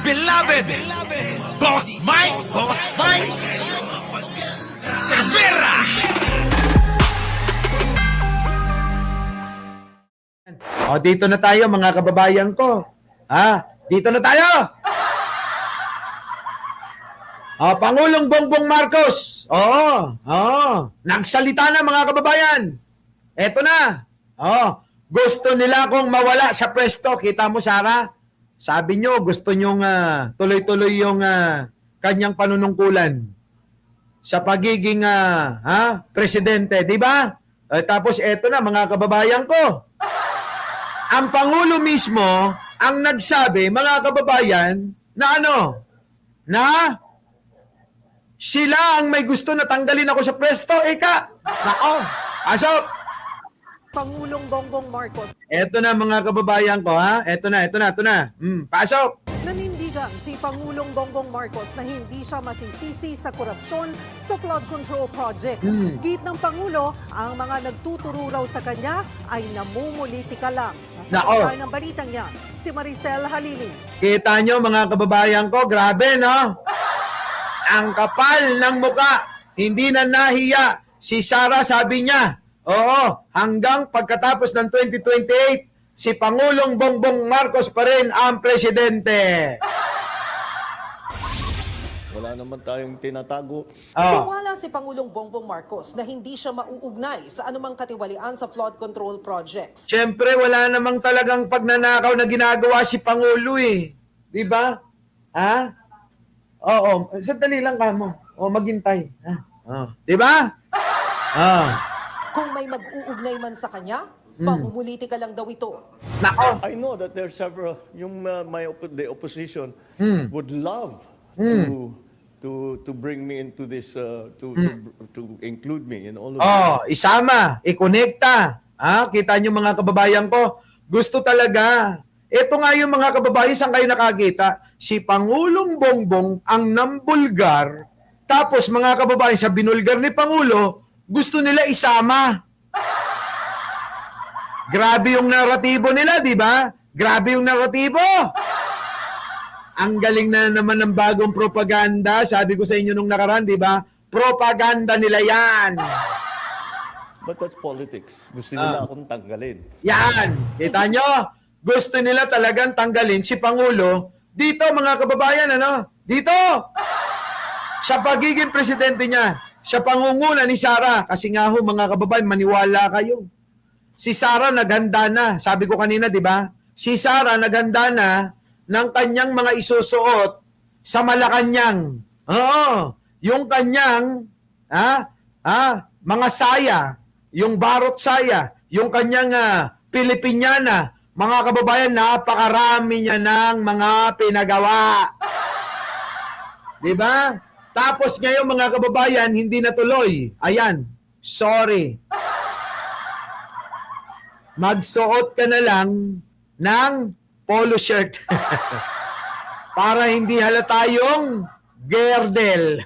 beloved Boss Mike Cervera. O, dito na tayo mga kababayan ko. Dito na tayo. Pangulong Bongbong Marcos. Nagsalita na mga kababayan. Eto na. Gusto nila kong mawala sa pwesto. Kita mo, Sara? Sabi nyo, gusto nyong tuloy-tuloy yung kanyang panunungkulan sa pagiging presidente. Di ba? Tapos eto na mga kababayan ko. Ang Pangulo mismo ang nagsabi, mga kababayan, na na sila ang may gusto na tanggalin ako sa pwesto. Asok! Pangulong Bongbong Marcos. Eto na mga kababayan ko, Eto na. Pasok! Nanindigan si Pangulong Bongbong Marcos na hindi siya masisisi sa korupsyon sa flood control projects. Git ng Pangulo, ang mga nagtuturo raw sa kanya ay namumulitika lang. Nasa ng balitang yan, si Maricel Halili. Kita nyo mga kababayan ko, grabe no? Ang kapal ng muka, hindi na nahiya. Si Sara sabi niya, hanggang pagkatapos ng 2028, si Pangulong Bongbong Marcos pa rin ang presidente. Wala naman tayong tinatago. Tiwala si Pangulong Bongbong Marcos na hindi siya mauugnay sa anumang katiwalian sa flood control projects. Siyempre, wala namang talagang pagnanakaw na ginagawa si Pangulo eh. Di ba? Sandali lang ka mo. Maghintay. Di ba? Kung may mag-uugnay man sa kanya, pamumulitika lang daw ito. I know that there are several, the opposition would love to bring me into this, to include me in all of this. Isama, ikonekta. Kita nyo mga kababayan ko, gusto talaga. Ito nga yung mga kababayan, saan kayo nakakita? Si Pangulong Bongbong ang nambulgar, tapos mga kababayan, sa binulgar ni Pangulo, gusto nila isama. Grabe yung naratibo nila, di ba? Grabe yung naratibo. Ang galing na naman ng bagong propaganda. Sabi ko sa inyo nung nakaraan, di ba? Propaganda nila yan. But that's politics. Gusto nila akong tanggalin. Yan. Kita nyo? Gusto nila talagang tanggalin si Pangulo. Dito, mga kababayan, Dito! Sa pagiging presidente niya, sa pangunguna ni Sara. Kasi nga ho, mga kababayan, maniwala kayo. Si Sara naghanda na. Sabi ko kanina, di ba? Si Sara naghanda na ng kanyang mga isusuot sa Malacanang. Yung kanyang mga saya, yung barot saya, yung kanyang Pilipiniana. Mga kababayan, napakarami niya ng mga pinagawa. Di ba? Tapos ngayon, mga kababayan, hindi natuloy. Ayan, sorry. Magsuot ka na lang ng polo shirt. Para hindi halata yung girdle.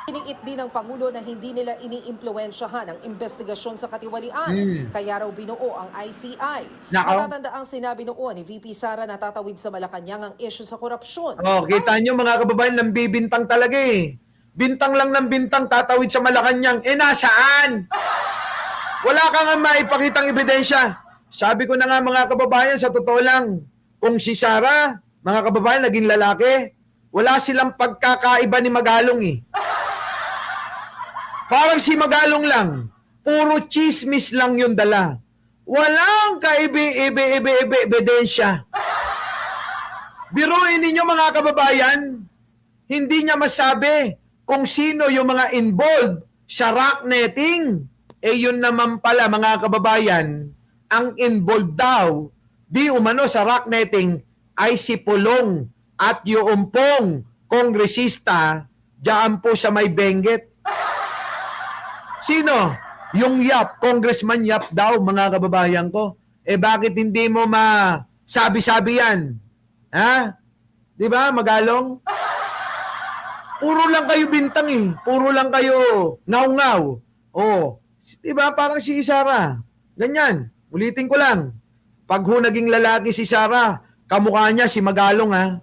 Iniit din ng Pangulo na hindi nila iniimpluwensyahan ang investigasyon sa katiwalian. Kaya raw binuo ang ICI. Matatanda ang sinabi noon ni VP Sara na tatawid sa Malacanang ang issue sa korupsyon. Kita nyo mga kababayan, nambibintang talaga eh. Bintang lang ng bintang, tatawid sa Malacanang. Nasaan? Wala ka nga maipakitang ebidensya. Sabi ko na nga mga kababayan, sa totoo lang, kung si Sara, mga kababayan, naging lalaki, wala silang pagkakaiba ni Magalong eh. Parang si Magalong lang, puro chismis lang yung dala. Walang ebidensya. Biruin ninyo mga kababayan, hindi niya masabi kung sino yung mga involved sa rock netting. Yun naman pala mga kababayan, ang involved daw, di umano sa rock netting, ay si Pulong at yung pong kongresista diyan po sa may Benguet. Sino? Yung Yap, Congressman Yap daw, mga kababayan ko. Bakit hindi mo masabi-sabi yan? Di ba, Magalong? Puro lang kayo bintang eh. Puro lang kayo ngaw-ngaw. Di ba, parang si Sara. Ganyan. Ulitin ko lang. Pag naging lalaki si Sara, Kamukha niya si Magalong, ha?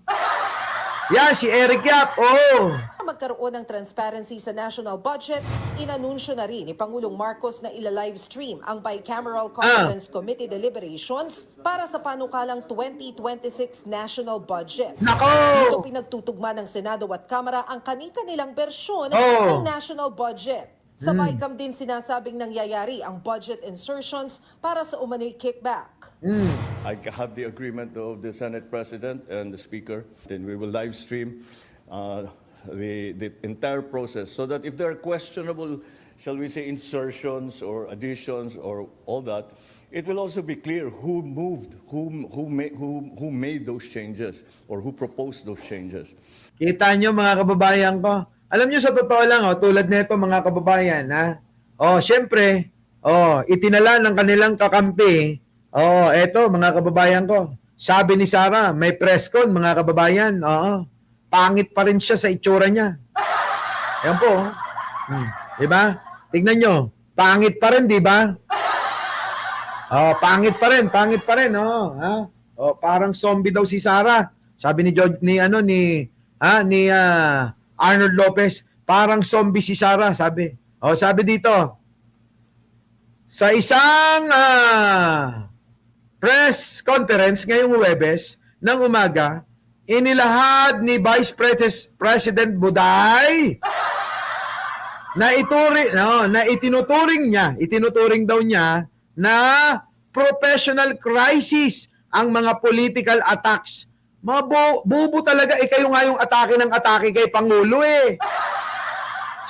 Yan, si Eric Yap. Oh. Magkaroon ng transparency sa national budget, inanunsyo na rin ni Pangulong Marcos na ila-livestream ang Bicameral Conference Committee deliberations para sa panukalang 2026 national budget. Nako! Dito pinagtutugma ng Senado at Kamara ang kani-kanilang bersyon Oh. ng national budget. Sa BICAM din sinasabing nangyayari ang budget insertions para sa umano'y kickback. I have the agreement of the Senate President and the Speaker. Then we will live stream the entire process so that if there are questionable, shall we say, insertions or additions or all that, it will also be clear who moved, who made those changes or who proposed those changes. Kita nyo mga kababayan ko. Alam nyo sa totoo lang, tulad nito mga kababayan, ha? Syempre, itinala ng kanilang kakampi. Eto mga kababayan ko. Sabi ni Sara, may press con mga kababayan. Pangit pa rin siya sa itsura niya. Ayan po. Diba? Tignan nyo. Pangit pa rin, diba? Pangit pa rin. Parang zombie daw si Sara. Sabi ni Arnold Lopez, parang zombie si Sara, sabi. Sabi dito, sa isang press conference ngayong Huwebes ng umaga, inilahad ni Vice President Buday na itinuturing daw niya na professional crisis ang mga political attacks. Bubo talaga, kayo nga yung atake kay Pangulo eh.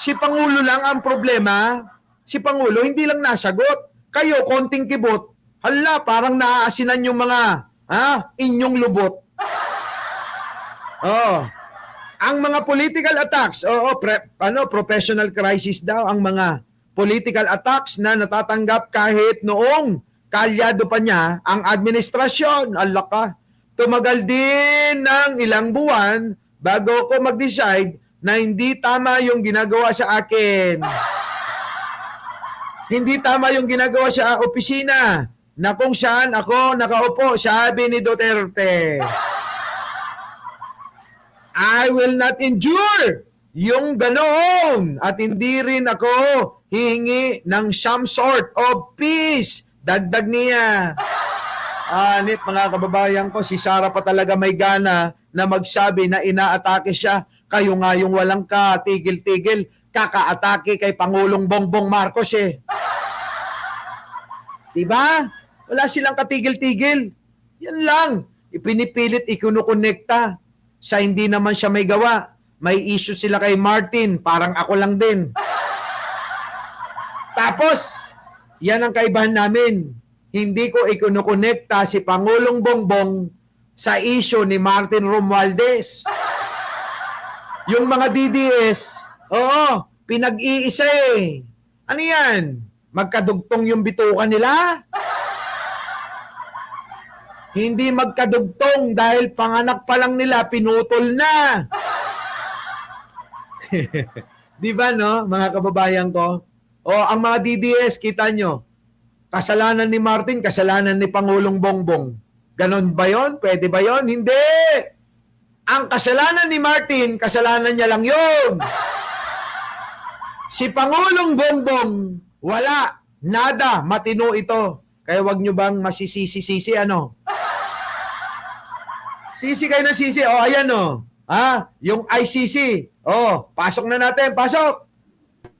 Si Pangulo lang ang problema. Si Pangulo hindi lang nasagot. Kayo, konting kibot. Hala, parang naaasinan yung mga inyong lubot. Ang mga political attacks, professional crisis daw ang mga political attacks na natatanggap kahit noong kalyado pa niya ang administrasyon. Allah ka. Tumagal din ng ilang buwan bago ko mag-decide na hindi tama yung ginagawa sa akin. Hindi tama yung ginagawa sa opisina na kung saan ako nakaupo, sabi ni Duterte. I will not endure yung ganoon at hindi rin ako hihingi ng some sort of peace. Dagdag niya. Anit mga kababayan ko, si Sara pa talaga may gana na magsabi na inaatake siya. Kayo nga yung walang katigil-tigil, kakaatake kay Pangulong Bongbong Marcos eh. Diba? Wala silang katigil-tigil. Yan lang. Ipinipilit, ikunukonekta. Sa hindi naman siya may gawa. May issue sila kay Martin, parang ako lang din. Tapos, yan ang kaibahan namin. Hindi ko ikunukonekta si Pangulong Bongbong sa issue ni Martin Romualdez. Yung mga DDS, pinag-iisa eh. Ano yan? Magkadugtong yung bituka nila? Hindi magkadugtong dahil panganak pa lang nila, pinutol na. Di ba no, mga kababayan ko? Ang mga DDS, kita nyo, kasalanan ni Martin, kasalanan ni Pangulong Bongbong. Ganon ba yon? Pwede ba yon? Hindi! Ang kasalanan ni Martin, kasalanan niya lang yun. Si Pangulong Bongbong, wala, nada, matino ito. Kaya wag nyo bang masisisi-sisi, ano? Sisi kayo ng sisi. Ayan yung ICC. Pasok na natin, pasok!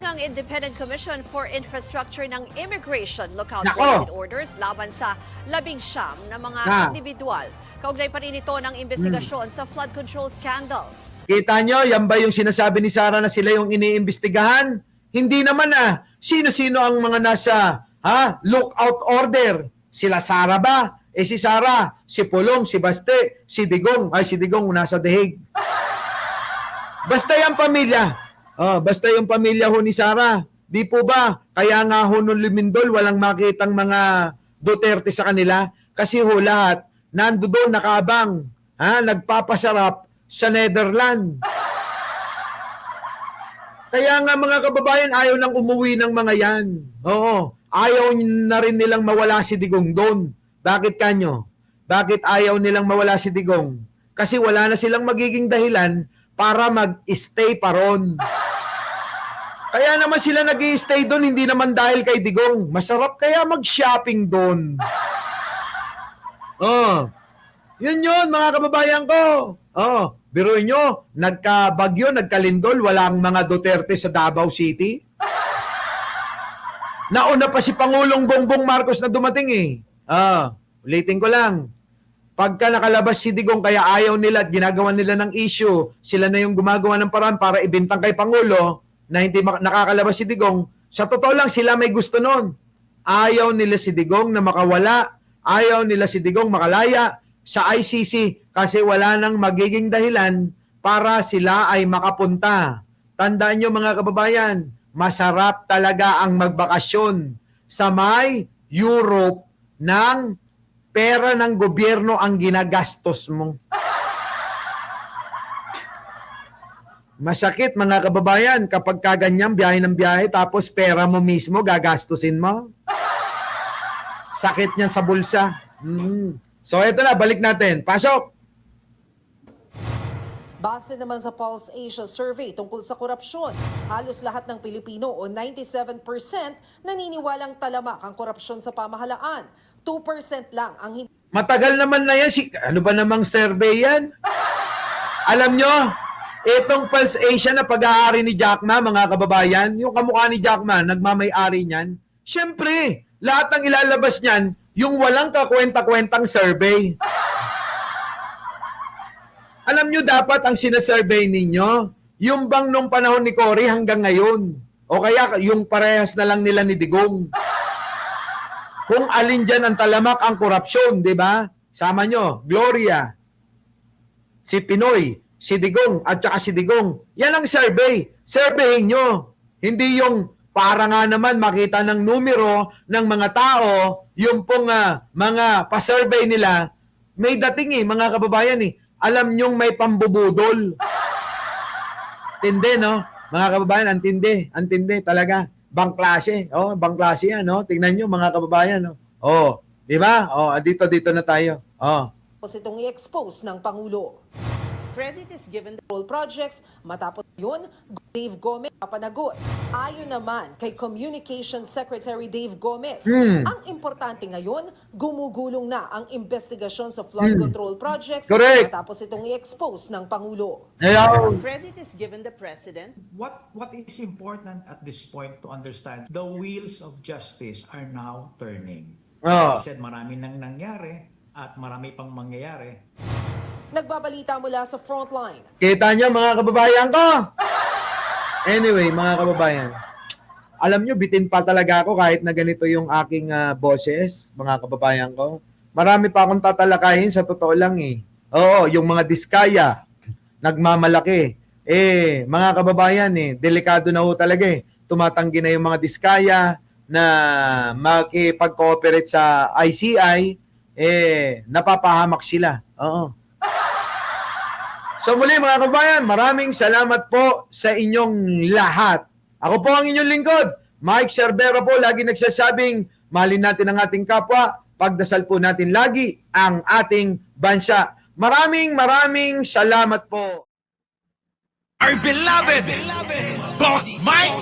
Ng Independent Commission for Infrastructure ng Immigration Lookout Nako! Orders laban sa 19 na mga individual. Kaugnay pa rin ito ng investigasyon sa flood control scandal. Kita nyo, yan ba yung sinasabi ni Sara na sila yung iniimbestigahan? Hindi naman sino-sino ang mga nasa lookout order? Sila Sara ba? Si Sara, si Pulong, si Baste, si Digong. Si Digong nasa deheg. Basta yung pamilya. Basta yung pamilya ho ni Sara. Di po ba? Kaya nga ho nung Lumindol, walang makitang mga Duterte sa kanila. Kasi ho lahat, nando doon nakaabang. Nagpapasarap sa Netherlands. Kaya nga mga kababayan, ayaw nang umuwi ng mga yan. Ayaw na rin nilang mawala si Digong doon. Bakit kanyo? bakit ayaw nilang mawala si Digong? Kasi wala na silang magiging dahilan para mag-stay pa ron. Kaya naman sila nag-i-stay doon, hindi naman dahil kay Digong. Masarap kaya mag-shopping doon. Oh. Yun, mga kababayan ko. Oh, biruin nyo, nagka-bagyo, nagkalindol, walang mga Duterte sa Davao City. Nauna pa si Pangulong Bongbong Marcos na dumating eh. Ulitin ko lang. Pagka nakalabas si Digong kaya ayaw nila at ginagawa nila ng issue, sila na yung gumagawa ng paraan para ibintang kay Pangulo na hindi nakakalabas si Digong. Sa totoo lang, sila may gusto nun. Ayaw nila si Digong na makawala. Ayaw nila si Digong makalaya sa ICC kasi wala nang magiging dahilan para sila ay makapunta. Tandaan nyo mga kababayan, masarap talaga ang magbakasyon sa may Europe ng pera ng gobyerno ang ginagastos mo. Masakit mga kababayan kapag kaganyan biyahe ng biyahe tapos pera mo mismo gagastusin mo. Sakit niyan sa bulsa. So eto na, balik natin. Pasok! Base naman sa Pulse Asia survey tungkol sa korupsyon, halos lahat ng Pilipino o 97% naniniwalang talamak ang korupsyon sa pamahalaan. 2% lang ang hindi. Matagal naman na yan. Ano ba namang survey yan? Alam nyo, itong Pulse Asia na pag-aari ni Jack Ma, mga kababayan, yung kamukha ni Jack Ma, nagmamay-ari niyan, syempre, lahat ng ilalabas niyan, yung walang kakwenta-kwentang survey. Alam nyo, dapat ang sinasurvey ninyo, yung bang nung panahon ni Cory hanggang ngayon, o kaya yung parehas na lang nila ni Digong. Kung alin dyan ang talamak ang korupsyon, di ba? Sama nyo, Gloria, si Pinoy, si Digong, at saka si Digong. Yan ang survey. Surveyin nyo. Hindi yung para nga naman makita ng numero ng mga tao, yung pong mga pa-survey nila, may dating mga kababayan alam nyong may pambubudol. Tindi, no? Mga kababayan, antindi talaga. Bangklase. Bangklase yan, no? Tingnan nyo, mga kababayan, no? Di ba? Dito na tayo. Tapos itong i-expose ng Pangulo. Credit is given the role projects. Matapos yun, Dave Gomez papanagot. Ayon naman kay Communications Secretary Dave Gomez, ang importante ngayon, gumugulong na ang investigasyon sa flood control projects. Correct. Matapos itong i-expose ng Pangulo. Hello. Credit is given the President. What is important at this point to understand, the wheels of justice are now turning. I said marami nang nangyari at marami pang mangyayari. Nagbabalita mula sa frontline. Kita nyo, mga kababayan ko. Anyway, mga kababayan, alam nyo, bitin pa talaga ako kahit na ganito yung aking boses, mga kababayan ko. Marami pa akong tatalakayin, sa totoo lang Oo, yung mga diskaya, nagmamalaki. Mga kababayan, delikado na ho talaga Tumatanggi na yung mga diskaya na makipag-cooperate sa ICI, napapahamak sila. Oo. So muli mga kabayan, maraming salamat po sa inyong lahat. Ako po ang inyong lingkod, Mike Cervera po, lagi nagsasabing, mahalin natin ang ating kapwa, pagdasal po natin lagi ang ating bansa. Maraming salamat po. Our beloved Boss Mike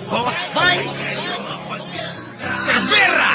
Cervera.